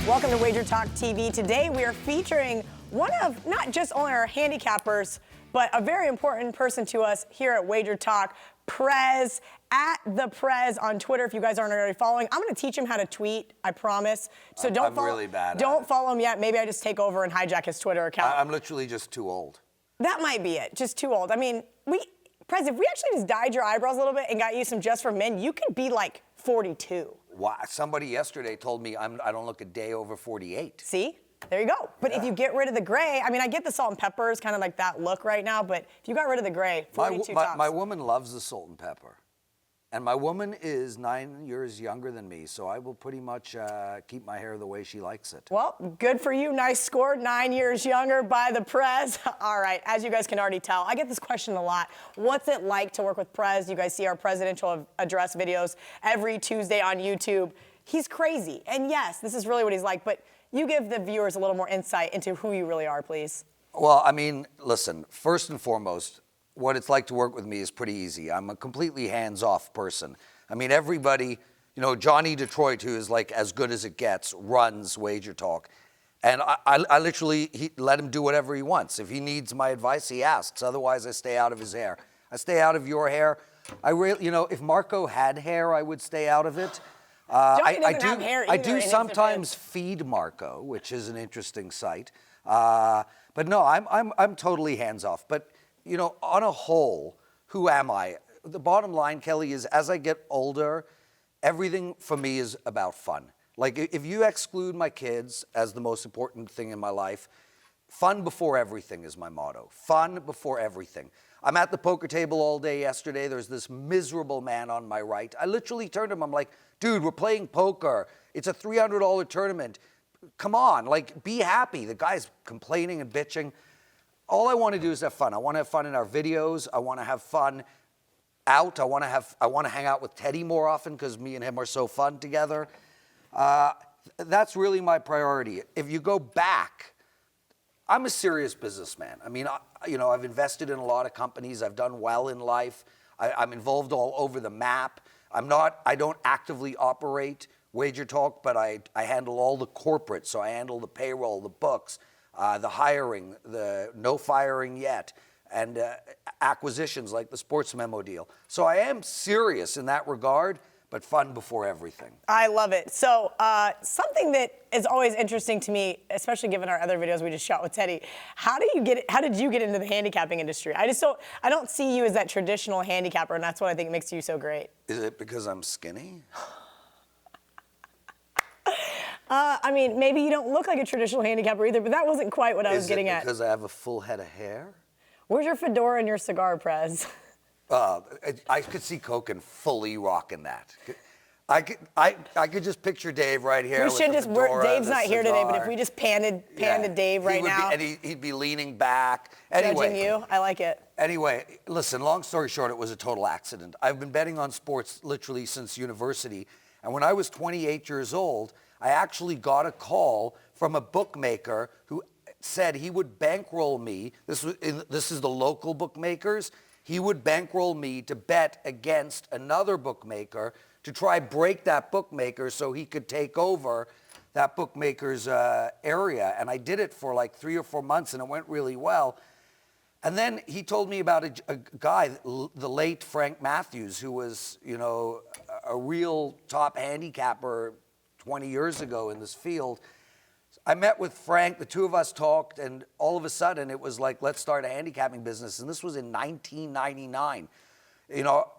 Welcome to WagerTalk TV. Today we are featuring one of not just only our handicappers, but a very important person to us here at WagerTalk, Prez, at the Prez on Twitter. If you guys aren't already following, I'm going to teach him how to tweet, I promise. So don't follow, really bad at don't it. follow him yet. Maybe I just take over and hijack his Twitter account. I'm literally just too old. That might be it, just too old. I mean, Prez, if we actually just dyed your eyebrows a little bit and got you some Just for Men, you could be like 42. Wow. Somebody yesterday told me I don't look a day over 48. See? There you go. But if you get rid of the gray, I mean, I get the salt and pepper is kind of like that look right now, but if you got rid of the gray, 42 tops. My woman loves the salt and pepper. And my woman is 9 years younger than me, so I will pretty much keep my hair the way she likes it. Well, good for you. Nice score. 9 years younger by the Prez. All right, as you guys can already tell, I get this question a lot. What's it like to work with Prez? You guys see our presidential address videos every Tuesday on YouTube. He's crazy. And yes, this is really what he's like, but you give the viewers a little more insight into who you really are, please. Well, I mean, listen, first and foremost, what it's like to work with me is pretty easy. I'm a completely hands-off person. I mean, everybody, you know, Johnny Detroit, who is like as good as it gets, runs WagerTalk. And I literally let him do whatever he wants. If he needs my advice, he asks. Otherwise, I stay out of his hair. I stay out of your hair. You know, if Marco had hair, I would stay out of it. I do sometimes feed Marco, which is an interesting sight. But no, I'm totally hands-off. But you know, on a whole, who am I? The bottom line, Kelly, is as I get older, everything for me is about fun. Like, if you exclude my kids as the most important thing in my life, fun before everything is my motto. Fun before everything. I'm at the poker table all day yesterday. There's this miserable man on my right. I literally turned to him. I'm like, dude, we're playing poker. It's a $300 tournament. Come on, like, be happy. The guy's complaining and bitching. All I want to do is have fun. I want to have fun in our videos. I want to have fun out. I want to hang out with Teddy more often because me and him are so fun together. That's really my priority. If you go back, I'm a serious businessman. I mean, you know, I've invested in a lot of companies. I've done well in life. I'm involved all over the map. I don't actively operate WagerTalk, but I handle all the corporate. So I handle the payroll, the books, the hiring, the no firing yet, and acquisitions like the sports memo deal. So I am serious in that regard, but fun before everything. I love it. So something that is always interesting to me, especially given our other videos we just shot with Teddy, how did you get into the handicapping industry? I don't see you as that traditional handicapper, and that's what I think makes you so great. Is it because I'm skinny? I mean, maybe you don't look like a traditional handicapper either, but that wasn't quite what I was getting at. Because I have a full head of hair? Where's your fedora and your cigar, Prez? I could see Koken fully rocking that. I could just picture Dave right here. We should just work. Dave's not here today, but if we just panned to Dave right now, and he'd be leaning back. Anyway, judging you, I like it. Anyway, listen. Long story short, it was a total accident. I've been betting on sports literally since university, and when I was 28 years old, I actually got a call from a bookmaker who said he would bankroll me. This is the local bookmakers. He would bankroll me to bet against another bookmaker to try break that bookmaker so he could take over that bookmaker's area. And I did it for like 3 or 4 months, and it went really well. And then he told me about a guy, the late Frank Matthews, who was, you know, a real top handicapper 20 years ago in this field. I met with Frank, the two of us talked, and all of a sudden it was like, let's start a handicapping business. And this was in 1999. You know,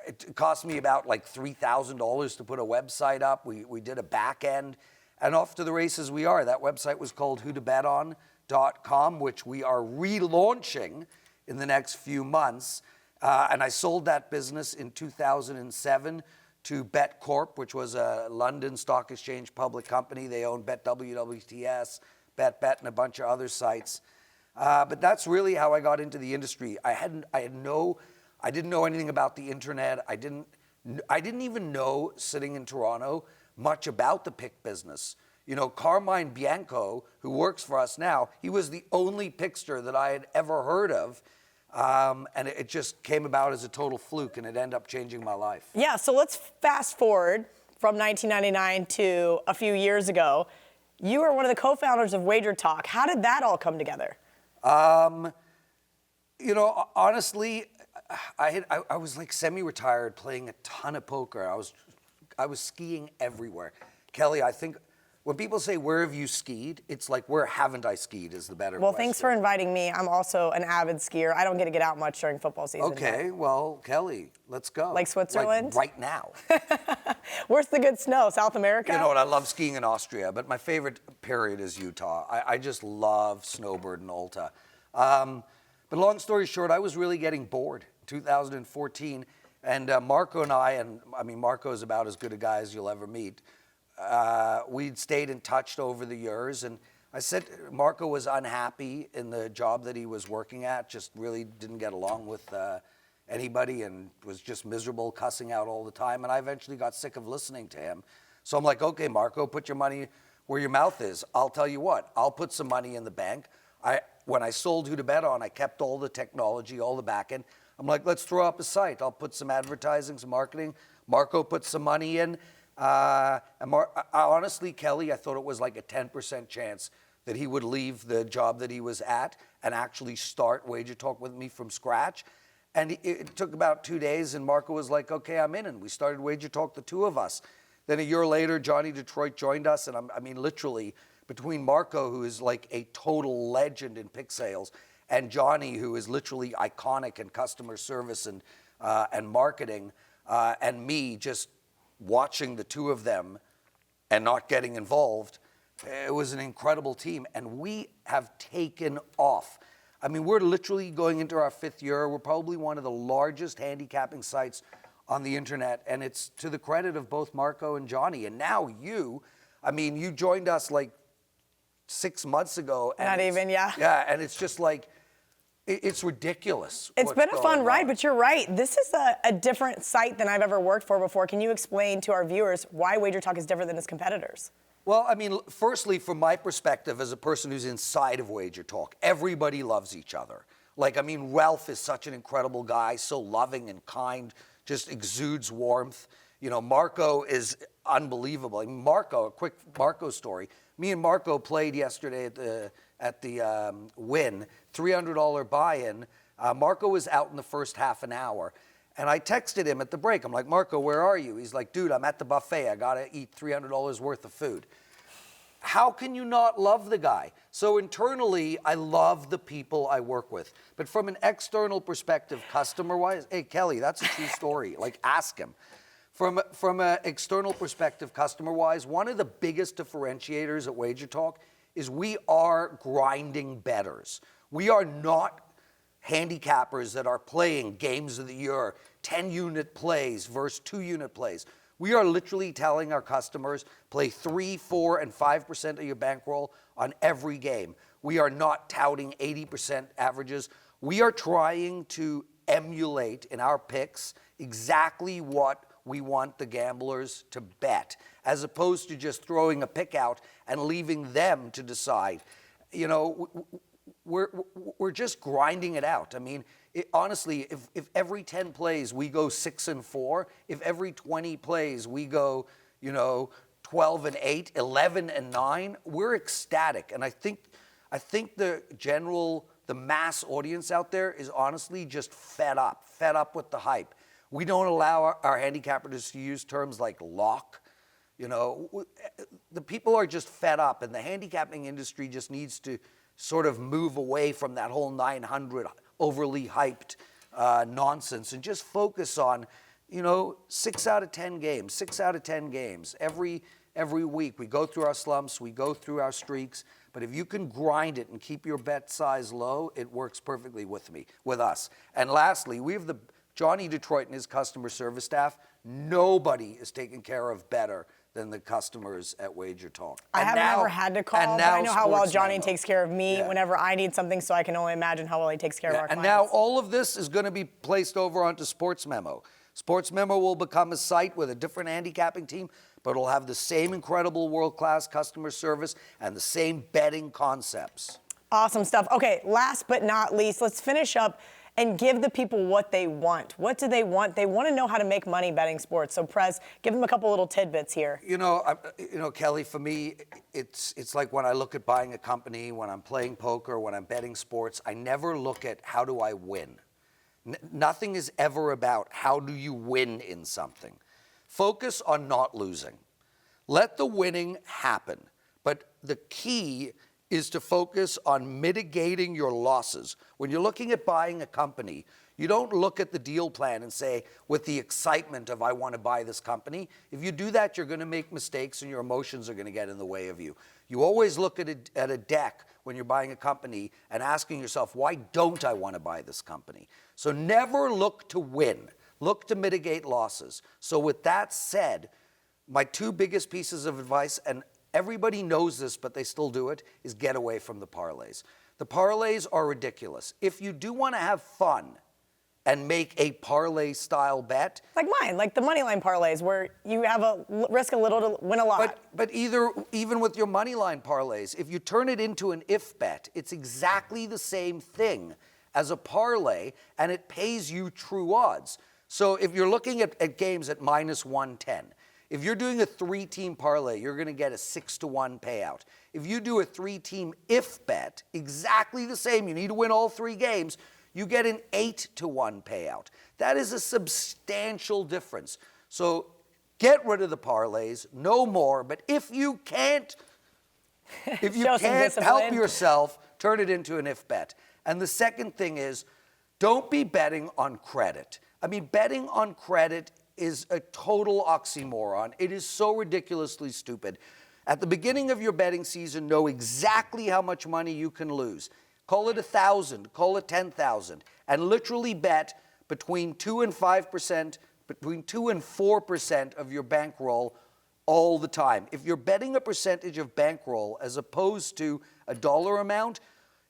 it cost me about like $3,000 to put a website up. We did a back end, and off to the races we are. That website was called whotobeton.com, which we are relaunching in the next few months. And I sold that business in 2007 to Bet Corp, which was a London Stock Exchange public company. They own Bet WWTS, Bet, and a bunch of other sites. But that's really how I got into the industry. I didn't know anything about the internet. I didn't even know, sitting in Toronto, much about the pick business. You know, Carmine Bianco, who works for us now, he was the only pickster that I had ever heard of. And it just came about as a total fluke, and it ended up changing my life. Yeah, so let's fast forward from 1999 to a few years ago. You are one of the co-founders of WagerTalk. How did that all come together? You know, honestly, I was like semi-retired, playing a ton of poker. I was skiing everywhere. Kelly, I think when people say, where have you skied? It's like, where haven't I skied is the better Well, question. thanks for inviting me. I'm also an avid skier. I don't get to get out much during football season. Okay, well, Kelly, let's go. Like Switzerland? Like right now. Where's the good snow? South America? You know what, I love skiing in Austria, but my favorite period is Utah. I just love snowbird and Alta. But long story short, I was really getting bored. 2014, and Marco and I mean, Marco's about as good a guy as you'll ever meet. We'd stayed in touch over the years, and I said Marco was unhappy in the job that he was working at, just really didn't get along with anybody and was just miserable, cussing out all the time, and I eventually got sick of listening to him. So I'm like, okay, Marco, put your money where your mouth is. I'll tell you what, I'll put some money in the bank. When I sold Who to Bet On, I kept all the technology, all the back end. I'm like, let's throw up a site. I'll put some advertising, some marketing. Marco put some money in. Honestly, Kelly, I thought it was like a 10% chance that he would leave the job that he was at and actually start WagerTalk with me from scratch. And it took about 2 days, and Marco was like, okay, I'm in. And we started WagerTalk, the two of us. Then a year later, Johnny Detroit joined us. And I mean, literally, between Marco, who is like a total legend in pick sales, and Johnny, who is literally iconic in customer service and marketing, and me just watching the two of them and not getting involved, it was an incredible team. And we have taken off. I mean, we're literally going into our 5th year. We're probably one of the largest handicapping sites on the internet. And it's to the credit of both Marco and Johnny. And now you joined us like 6 months ago. And Not even, yeah. Yeah, and it's just like, it's ridiculous. It's been a fun ride, but you're right. This is a different site than I've ever worked for before. Can you explain to our viewers why WagerTalk is different than its competitors? Well, I mean, firstly, from my perspective as a person who's inside of WagerTalk, everybody loves each other. Like, I mean, Ralph is such an incredible guy, so loving and kind, just exudes warmth. You know, Marco is unbelievable. I mean, Marco, a quick Marco story. Me and Marco played yesterday at the Win, $300 buy-in. Marco was out in the first half an hour. And I texted him at the break. I'm like, Marco, where are you? He's like, dude, I'm at the buffet. I got to eat $300 worth of food. How can you not love the guy? So internally, I love the people I work with. But from an external perspective, customer-wise, hey, Kelly, that's a true story. Like, ask him. From an external perspective, customer-wise, one of the biggest differentiators at WagerTalk is we are grinding bettors. We are not handicappers that are playing games of the year, 10-unit plays versus 2-unit plays. We are literally telling our customers, play 3%, 4%, and 5% of your bankroll on every game. We are not touting 80% averages. We are trying to emulate in our picks exactly what we want the gamblers to bet, as opposed to just throwing a pick out and leaving them to decide. You know, we're just grinding it out. I mean, honestly, if every 10 plays we go 6-4, if every 20 plays we go, 12-8, 11-9, we're ecstatic. And I think the mass audience out there is honestly just fed up with the hype. We don't allow our handicappers to use terms like lock. The people are just fed up, and the handicapping industry just needs to sort of move away from that whole 900 overly hyped nonsense and just focus on, 6 out of 10 games, 6 out of 10 games. Every week we go through our slumps, we go through our streaks, but if you can grind it and keep your bet size low, it works perfectly with us. And lastly, we have the Johnny Detroit and his customer service staff. Nobody is taken care of better than the customers at WagerTalk. I haven't ever had to call, but I know how well Johnny takes care of me whenever I need something, so I can only imagine how well he takes care of our clients. And now all of this is going to be placed over onto Sports Memo. Sports Memo will become a site with a different handicapping team, but it'll have the same incredible world-class customer service and the same betting concepts. Awesome stuff. Okay, last but not least, let's finish up and give the people what they want. What do they want? They want to know how to make money betting sports. So, Prez, give them a couple little tidbits here. Kelly, for me, it's like when I look at buying a company, when I'm playing poker, when I'm betting sports, I never look at how do I win. Nothing is ever about how do you win in something. Focus on not losing. Let the winning happen. But the key is to focus on mitigating your losses. When you're looking at buying a company, you don't look at the deal plan and say, with the excitement of I want to buy this company. If you do that, you're going to make mistakes and your emotions are going to get in the way of you. You always look at a deck when you're buying a company and asking yourself, why don't I want to buy this company? So never look to win. Look to mitigate losses. So with that said, my two biggest pieces of advice, and everybody knows this, but they still do it, is get away from the parlays. The parlays are ridiculous. If you do want to have fun and make a parlay style bet. Like mine, like the money line parlays where you have a risk a little to win a lot. But even with your money line parlays, if you turn it into an if bet, it's exactly the same thing as a parlay and it pays you true odds. So if you're looking at games at -110, if you're doing a 3-team parlay, you're going to get a 6-to-1 payout. If you do a 3-team if bet, exactly the same, you need to win all 3 games, you get an 8-to-1 payout. That is a substantial difference. So get rid of the parlays, no more, but if you can't help yourself, turn it into an if bet. And the second thing is, don't be betting on credit. I mean, betting on credit is a total oxymoron. It is so ridiculously stupid. At the beginning of your betting season, know exactly how much money you can lose. Call it 1,000, call it 10,000, and literally bet between 2 and 5%, between 2 and 4% of your bankroll all the time. If you're betting a percentage of bankroll as opposed to a dollar amount,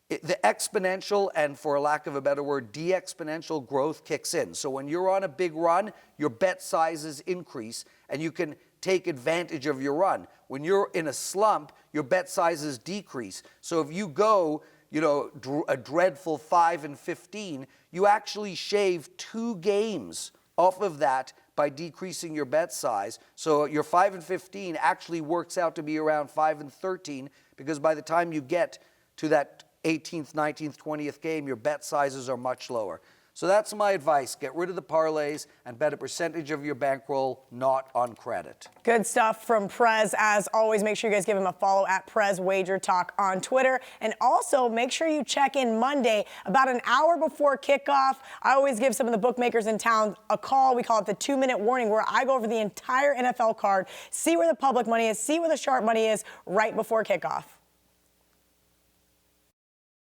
the exponential and, for lack of a better word, de-exponential growth kicks in. So when you're on a big run, your bet sizes increase and you can take advantage of your run. When you're in a slump, your bet sizes decrease. So if you go, a dreadful 5-15, you actually shave 2 games off of that by decreasing your bet size. So your 5-15 actually works out to be around 5-13 because by the time you get to that 18th, 19th, 20th game, your bet sizes are much lower. So that's my advice. Get rid of the parlays and bet a percentage of your bankroll, not on credit. Good stuff from Prez. As always, make sure you guys give him a follow at Prez WagerTalk on Twitter. And also, make sure you check in Monday about an hour before kickoff. I always give some of the bookmakers in town a call. We call it the 2-minute warning, where I go over the entire NFL card, see where the public money is, see where the sharp money is right before kickoff.